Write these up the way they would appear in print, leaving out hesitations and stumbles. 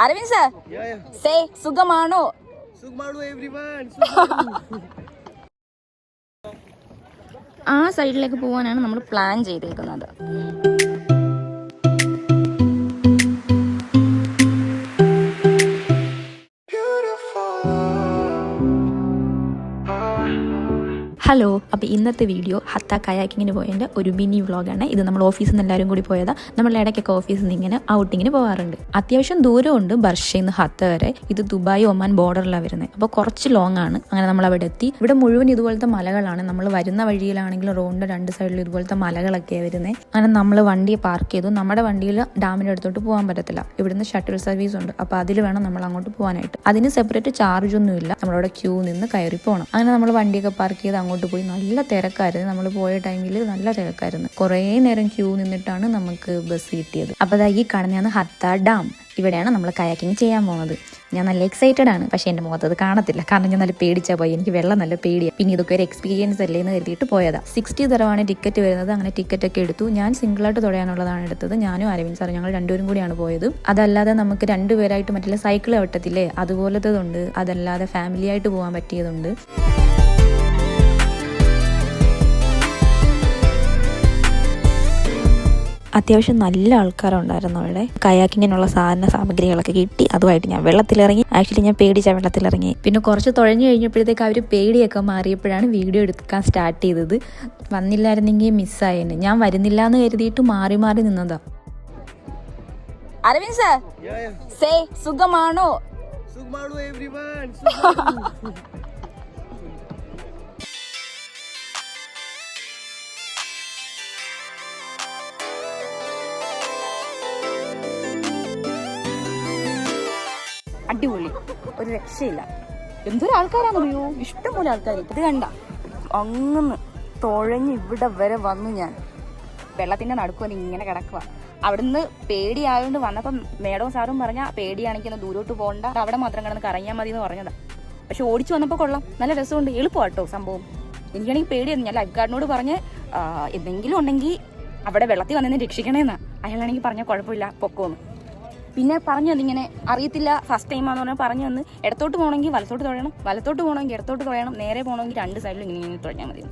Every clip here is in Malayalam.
Arvind sir, say Sugamano. Sugamano everyone. ആ സൈഡിലേക്ക് പോകാനാണ് നമ്മൾ പ്ലാൻ ചെയ്തേക്കുന്നത്. ഹലോ, അപ്പോൾ ഇന്നത്തെ വീഡിയോ ഹത്ത കയാക്കിങ്ങിന് പോയതിൻ്റെ ഒരു മിനി വ്ളോഗാണ്. ഇത് നമ്മൾ ഓഫീസിൽ നിന്ന് എല്ലാവരും കൂടി പോയതാണ്. നമ്മൾ ഇടയ്ക്കൊക്കെ ഓഫീസിൽ നിന്ന് ഇങ്ങനെ ഔട്ടിങ്ങിന് പോകാറുണ്ട്. അത്യാവശ്യം ദൂരമുണ്ട് ബർഷയിൽ നിന്ന് ഹത്ത വരെ. ഇത് ദുബായ് ഒമാൻ ബോർഡറിലാണ് വരുന്നത്. അപ്പോൾ കുറച്ച് ലോങ് ആണ്. അങ്ങനെ നമ്മൾ അവിടെ എത്തി. ഇവിടെ മുഴുവൻ ഇതുപോലത്തെ മലകളാണ്. നമ്മൾ വരുന്ന വഴിയിലാണെങ്കിൽ റോഡിൻ്റെ രണ്ട് സൈഡിലും ഇതുപോലത്തെ മലകളൊക്കെയാണ് വരുന്നത്. അങ്ങനെ നമ്മൾ വണ്ടിയെ പാർക്ക് ചെയ്തു. നമ്മുടെ വണ്ടിയിൽ ഡാമിൻ്റെ അടുത്തോട്ട് പോകാൻ പറ്റത്തില്ല. ഇവിടുന്ന് ഷട്ടിൽ സർവീസ് ഉണ്ട്. അപ്പോൾ അതിൽ വേണം നമ്മൾ അങ്ങോട്ട് പോകാനായിട്ട്. അതിന് സെപ്പറേറ്റ് ചാർജ് ഒന്നും ഇല്ല. നമ്മളവിടെ ക്യൂ നിന്ന് കയറി പോകണം. അങ്ങനെ നമ്മൾ വണ്ടിയൊക്കെ പാർക്ക് ചെയ്ത് അങ്ങോട്ട് പോയി. നല്ല തിരക്കായിരുന്നു. നമ്മൾ പോയ ടൈമിൽ നല്ല തിരക്കായിരുന്നു. കുറേ നേരം ക്യൂ നിന്നിട്ടാണ് നമുക്ക് ബസ് കിട്ടിയത്. അപ്പോൾ അതാ ഈ കാണുന്നതാണ് ഹത്ത ഡാം. ഇവിടെയാണ് നമ്മൾ കയാക്കിങ് ചെയ്യാൻ പോകുന്നത്. ഞാൻ നല്ല എക്സൈറ്റഡ് ആണ്. പക്ഷേ എൻ്റെ മുഖത്ത് അത് കാണത്തില്ല. കാരണം ഞാൻ നല്ല പേടിച്ചാൽ പോയി. എനിക്ക് വെള്ളം നല്ല പേടിയാണ്. പിന്നെ ഇതൊക്കെ ഒരു എക്സ്പീരിയൻസ് അല്ലേ എന്ന് കരുതിയിട്ട് പോയതാണ്. 60 ദിർഹമാണ് ടിക്കറ്റ് വരുന്നത്. അങ്ങനെ ടിക്കറ്റ് ഒക്കെ എടുത്തു. ഞാൻ സിംഗിളായിട്ട് തുഴയാനുള്ളതാണ് എടുത്തത്. ഞാനും അരവിന്ദ് സാറും ഞങ്ങൾ രണ്ടുപേരും കൂടിയാണ് പോയത്. അതല്ലാതെ നമുക്ക് രണ്ടുപേരായിട്ട് മറ്റുള്ള സൈക്കിൾ വെട്ടത്തില്ലേ, അതുപോലത്തതുണ്ട്. അതല്ലാതെ ഫാമിലി ആയിട്ട് പോകാൻ പറ്റിയതുണ്ട്. അത്യാവശ്യം നല്ല ആൾക്കാരുണ്ടായിരുന്നു അവിടെ. കയാക്കിങ്ങിനുള്ള സാമഗ്രികളൊക്കെ കിട്ടി. അതുമായിട്ട് ഞാൻ വെള്ളത്തിലിറങ്ങി. ആക്ച്വലി ഞാൻ പേടിച്ച വെള്ളത്തിലിറങ്ങി. പിന്നെ കുറച്ച് തുഴഞ്ഞു കഴിഞ്ഞപ്പോഴത്തേക്ക് അവർ പേടിയൊക്കെ മാറിയപ്പോഴാണ് വീഡിയോ എടുക്കാൻ സ്റ്റാർട്ട് ചെയ്തത്. വന്നില്ലായിരുന്നെങ്കിൽ മിസ്സായേനെ. ഞാൻ വരുന്നില്ല എന്ന് കരുതിയിട്ട് മാറി മാറി നിന്നതാ. അരവിന്ദ് സർ, സേ സുഖമാണോ? Sugamano everyone. അടിപൊളി, ഒരു രക്ഷയില്ല. എന്തൊരു ആൾക്കാരാണെന്നറിയോ, ഇഷ്ടംപോലെ ആൾക്കാർ. ഇത് കണ്ട അങ്ങ് തുഴഞ്ഞ് ഇവിടെ വരെ വന്നു. ഞാൻ വെള്ളത്തിന്റെ നടുക്കുവന്ന് ഇങ്ങനെ കിടക്കുക. അവിടുന്ന് പേടിയായതുകൊണ്ട് വന്നപ്പം മേഡവും സാറും പറഞ്ഞാൽ പേടിയാണെങ്കിൽ ദൂരോട്ട് പോകണ്ട, അവിടെ മാത്രം കിടന്ന് കറങ്ങിയാൽ മതി എന്ന് പറഞ്ഞതാ. പക്ഷെ ഓടിച്ചു വന്നപ്പോൾ കൊള്ളാം, നല്ല രസമുണ്ട്, എളുപ്പമാട്ടോ സംഭവം. എനിക്കാണെങ്കിൽ പേടിയായിരുന്നു. ഞാൻ ലൈഫ് ഗാർഡിനോട് പറഞ്ഞ് എന്തെങ്കിലും ഉണ്ടെങ്കിൽ അവിടെ വെള്ളത്തിൽ വന്നെന്നെ രക്ഷിക്കണേന്നാ. അയാളാണെങ്കിൽ പറഞ്ഞാൽ കുഴപ്പമില്ല, പൊക്കോന്ന്. പിന്നെ പറഞ്ഞു തന്നിങ്ങനെ അറിയത്തില്ല, ഫസ്റ്റ് ടൈം ആണെന്ന് പറഞ്ഞാൽ പറഞ്ഞു തന്ന് ഇടത്തോട്ട് പോകണമെങ്കിൽ വലത്തോട്ട് തുഴയണം, വലത്തോട്ട് പോകണമെങ്കിൽ ഇടത്തോട്ട് തുഴയണം, നേരെ പോകണമെങ്കിൽ രണ്ട് സൈഡിലും ഇങ്ങനെ തുഴഞ്ഞാൽ മതി.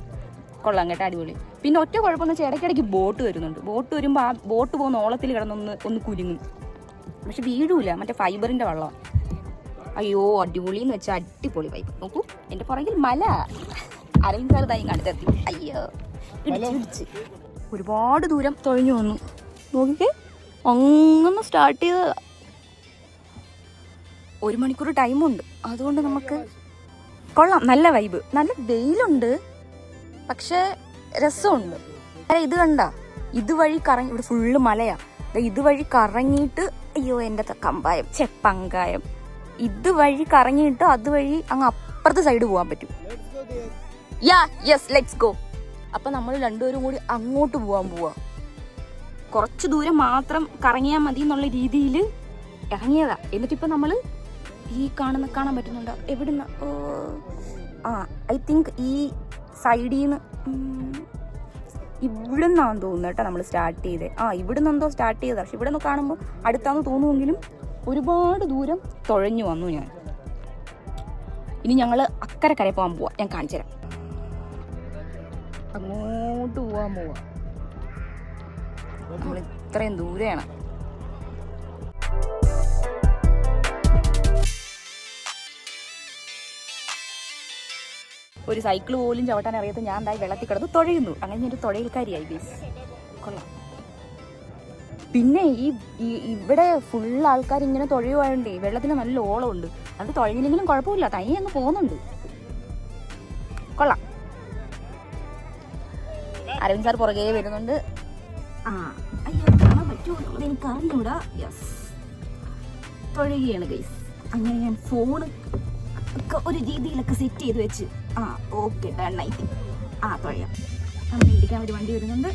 കൊള്ളാം കേട്ടോ, അടിപൊളി. പിന്നെ ഒറ്റ കുഴപ്പമെന്ന് വെച്ചാൽ ഇടയ്ക്കിടയ്ക്ക് ബോട്ട് വരുന്നുണ്ട്. ബോട്ട് വരുമ്പോൾ ആ ബോട്ട് പോകുന്ന ഓളത്തിൽ കിടന്നൊന്ന് കുരുങ്ങും. പക്ഷെ വീഴൂല, മറ്റേ ഫൈബറിൻ്റെ വെള്ളം. അയ്യോ അടിപൊളിന്ന് വെച്ചാൽ അടിപൊളി വൈബ്. നോക്കൂ എൻ്റെ പുറകിൽ മല. അരവിന്ദ് സാർ തായി കണ്ടെത്തി. അയ്യോ ഇടിച്ച് ഒരുപാട് ദൂരം തുഴഞ്ഞു വന്നു. നോക്കിക്കേ, അങ്ങനെ സ്റ്റാർട്ട് ചെയ്ത് 1 മണിക്കൂർ ടൈമുണ്ട്. അതുകൊണ്ട് നമുക്ക് കൊള്ളാം, നല്ല വൈബ്. നല്ല വെയിലുണ്ട്, പക്ഷെ രസമുണ്ട്. ഇത് കണ്ട, ഇതുവഴി കറങ്ങി, ഇവിടെ ഫുള്ള് മലയാ. ഇതുവഴി കറങ്ങിയിട്ട്, അയ്യോ എൻ്റെ കമ്പായം പങ്കായം, ഇതുവഴി കറങ്ങിയിട്ട് അതുവഴി അങ്ങ് അപ്പുറത്തെ സൈഡ് പോകാൻ പറ്റും. Yes let's go. അപ്പൊ നമ്മൾ രണ്ടുപേരും കൂടി അങ്ങോട്ട് പോവാ. കുറച്ച് ദൂരം മാത്രം കറങ്ങിയാൽ മതി എന്നുള്ള രീതിയിൽ ഇറങ്ങിയതാ. എന്നിട്ടിപ്പോൾ നമ്മൾ ഈ കാണാൻ പറ്റുന്നുണ്ടോ എവിടുന്ന? ഐ തിങ്ക് ഈ സൈഡിൽ നിന്ന് ഇവിടെ നിന്നാണെന്ന് തോന്നുന്നു കേട്ടോ നമ്മൾ സ്റ്റാർട്ട് ചെയ്തേ. ഇവിടെ നിന്നെന്തോ സ്റ്റാർട്ട് ചെയ്തതാണ്. പക്ഷെ ഇവിടെ നിന്ന് കാണുമ്പോൾ അടുത്താന്ന് തോന്നുമെങ്കിലും ഒരുപാട് ദൂരം തുഴഞ്ഞു വന്നു ഞാൻ. ഇനി ഞങ്ങൾ അക്കരെ പോകാൻ പോവാം. ഞാൻ കാണിച്ചു തരാം. അങ്ങോട്ട് പോവാൻ പോവാ. നമ്മൾ ഇത്രയും ദൂരെയാണ്. ഒരു സൈക്കിൾ പോലും ചവിട്ടാൻ അറിയാത്ത ഞാൻ എന്തായി വെള്ളത്തിൽ കിടന്ന് തുഴയുന്നു. അങ്ങനെ ഒരു തുഴയിൽക്കാരിയായി ബേസ്. കൊള്ളാം. പിന്നെ ഇവിടെ ഫുൾ ആൾക്കാർ ഇങ്ങനെ തുഴയുവായോണ്ടേ വെള്ളത്തിന് നല്ല ഓളമുണ്ട്. അത് തുഴഞ്ഞില്ലെങ്കിലും കുഴപ്പമില്ല, തനിയെ അങ്ങ് പോകുന്നുണ്ട്. കൊള്ളാം. അരവിന്ദ് സാർ പുറകെ വരുന്നുണ്ട്. അയ്യോ കാണാൻ പറ്റുമോ എന്നുള്ളത് എനിക്ക് അറിഞ്ഞൂടാ. യെസ്, തുഴയുകയാണ് ഗൈസ്. അങ്ങനെ ഞാൻ ഫോണ് ഒക്കെ ഒരു രീതിയിലൊക്കെ സെറ്റ് ചെയ്ത് വെച്ച് ഓക്കെ ഡണ്ണായി. തുഴയാം. നമ്മൾ ഇടിക്കാൻ ഒരു വണ്ടി വരുന്നുണ്ട്.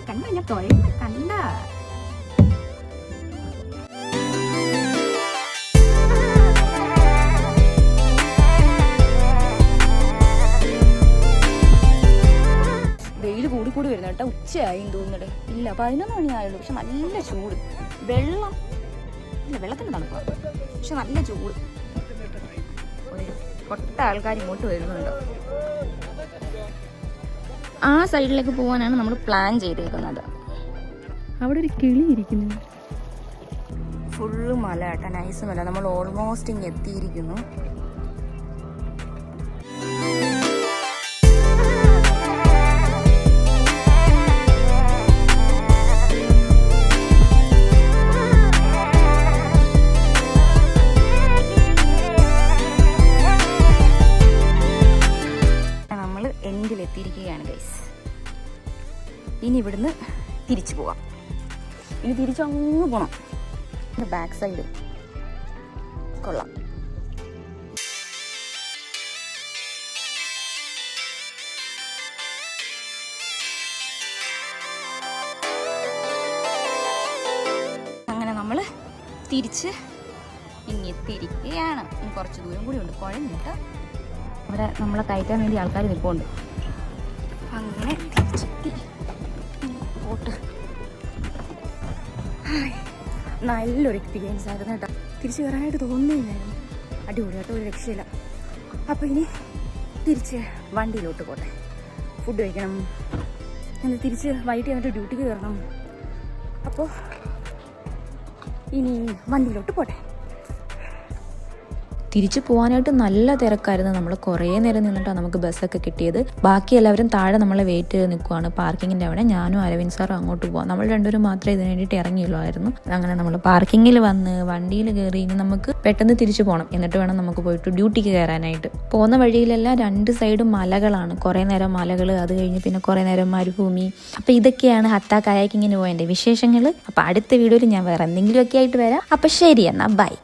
കണ്ട ഞാൻ തുഴയുന്ന കണ്ട. വെയിൽ കൂടി കൂടി വരുന്നത് കേട്ടോ. ഉച്ചയായി തോന്നുന്നുണ്ട്. ഇല്ല 11 മണിയായുള്ളൂ. പക്ഷെ നല്ല ചൂട്. വെള്ളം ഇല്ല, വെള്ളത്തിന് തണുപ്പാണ്, പക്ഷെ നല്ല ചൂട്. ഒരു കൊട്ട ആൾക്കാർ ഇങ്ങോട്ട് വരുന്നുണ്ട്. ആ സൈഡിലേക്ക് പോകാനാണ് നമ്മൾ പ്ലാൻ ചെയ്തേക്കുന്നത്. അവിടെ ഒരു കിളി ഇരിക്കുന്നു. ഫുള്ള് മല കേട്ടോ, നൈസ് മല. നമ്മൾ ഓൾമോസ്റ്റ് ഇങ്ങ് എത്തിയിരിക്കുന്നു. നമ്മൾ എൻഡിലെത്തിയിരിക്കുകയാണ് ഗൈസ്. ഇനി ഇവിടുന്ന് തിരിച്ചു പോവാം. ഇനി തിരിച്ചങ്ങ് പോകണം. ബാക്ക് സൈഡ് കൊള്ളാം. അങ്ങനെ നമ്മൾ തിരിച്ച് ഇങ്ങെത്തിയിരിക്കുകയാണ്. ഇനി കുറച്ച് ദൂരം കൂടി ഉണ്ട്. കുഴഞ്ഞിട്ട് അവിടെ നമ്മളെ കയറ്റാൻ വേണ്ടി ആൾക്കാർ നിൽപ്പുണ്ട്. അങ്ങനെ തിരിച്ചെത്തി. പോട്ട് നല്ലൊരു എക്സ്പീരിയൻസ് ആയിരുന്നു കേട്ടോ. തിരിച്ച് കയറാനായിട്ട് തോന്നുന്നില്ലായിരുന്നു. അടിപൊളിയായിട്ട് ഒരു രക്ഷയില്ല. അപ്പോൾ ഇനി തിരിച്ച് വണ്ടിയിലോട്ട് പോട്ടെ. ഫുഡ് കഴിക്കണം. എന്നിട്ട് തിരിച്ച് വൈകിട്ട് എന്നിട്ട് ഡ്യൂട്ടിക്ക് കയറണം. അപ്പോൾ ഇനി വണ്ടിയിലോട്ട് പോട്ടെ. തിരിച്ചു പോകാനായിട്ട് നല്ല തിരക്കായിരുന്നു. നമ്മൾ കുറേ നേരം നിന്നിട്ടാണ് നമുക്ക് ബസ്സൊക്കെ കിട്ടിയത്. ബാക്കി എല്ലാവരും താഴെ നമ്മളെ വെയിറ്റ് ചെയ്ത് നിൽക്കുവാണ് പാർക്കിങ്ങിൻ്റെ അവിടെ. ഞാനും അരവിന്ദ് സാറും അങ്ങോട്ട് പോകാം. നമ്മൾ രണ്ടുപേരും മാത്രമേ ഇതിന് വേണ്ടിയിട്ട് ഇറങ്ങിയുള്ളായിരുന്നു. അങ്ങനെ നമ്മൾ പാർക്കിങ്ങിൽ വന്ന് വണ്ടിയിൽ കയറി ഇനി നമുക്ക് പെട്ടെന്ന് തിരിച്ചു പോകണം. എന്നിട്ട് വേണം നമുക്ക് പോയിട്ട് ഡ്യൂട്ടിക്ക് കയറാനായിട്ട്. പോകുന്ന വഴിയിലെല്ലാം 2 സൈഡും മലകളാണ്. കുറേ നേരം മലകൾ, അത് കഴിഞ്ഞ് പിന്നെ കുറേ നേരം മരുഭൂമി. അപ്പോൾ ഇതൊക്കെയാണ് ഹത്ത കയാക്കിങ്ങിന് പോയതിൻ്റെ വിശേഷങ്ങൾ. അപ്പോൾ അടുത്ത വീഡിയോയിൽ ഞാൻ വേറെ എന്തെങ്കിലുമൊക്കെ ആയിട്ട് വരാം. അപ്പോൾ ശരി, എന്നാൽ ബൈ.